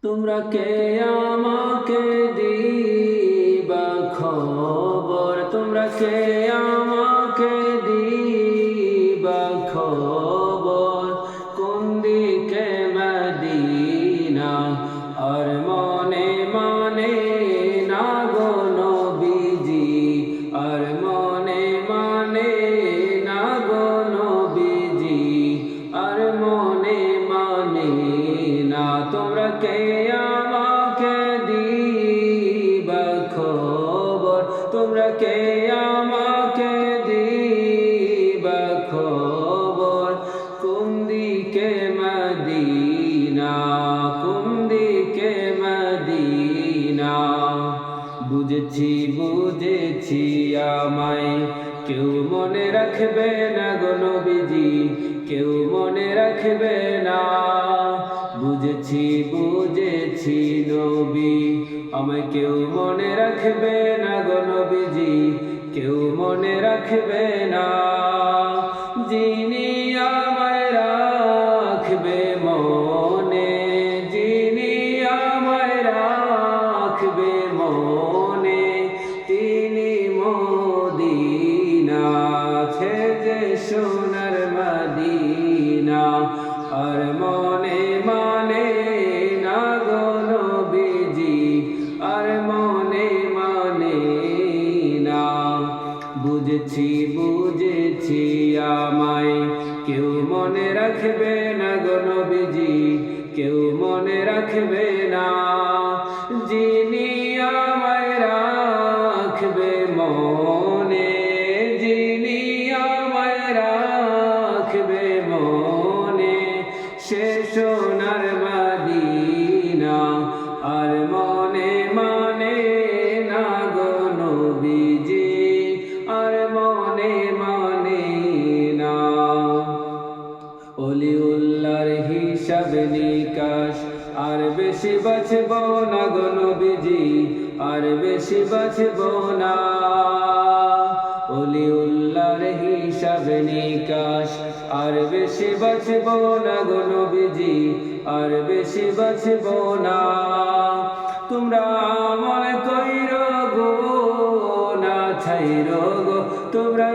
তোমরা কে আমাকে দিবা খবর, তোমরা কে আমাকে দিবা খবর, কোন দিকে মদিনা আর মনে মানে না গো নবীজি, আর মনে মানে না গো নবীজি, আর মনে মানে না। তোমরা কে আমাকে দিবা খবর, তোমরা কে আমাকে দিবা খবর, কোন দিকে মদিনা, কোন দিকে মদিনা। বুঝেছি বুঝেছি আমায় কেউ মনে রাখবে না গো নবীজি, কেউ মনে রাখবে না। বুঝেছি বুঝেছি নবী আমায় কেউ মনে রাখবে না গো নবীজি, কেউ মনে রাখবে না। যিনি আমায় রাখবে মনে, যিনি আমায় রাখবে মনে, তিনি মদিনা ছেড়ে সোনার মদিনা, আর মনে মানে না গো নবীজি, আর মনে মানে না। বুঝেছি বুঝেছি আমায় কেউ মনে রাখবে না গো নবীজি, কেউ মনে রাখবে না। যিনি আমায় রাখবে মনে, যিনি আমায় রাখবে মনে, সে সোনার মদিনা, আর মনে মানে না গো নবীজি, আর মনে মানে না। অলিউল্লাহর হিসাব নিকাশ আর বেশি বাঁচব না গো নবীজি, আর বেশি বাঁচব না। অলিউল্লাহর হিসাব নিকাশ আর বেশি বাঁচব না গো নবীজি, আর বেশি বাঁচব না। তোমরা আমল কইরো গো না ছাইরো গো, তোমরা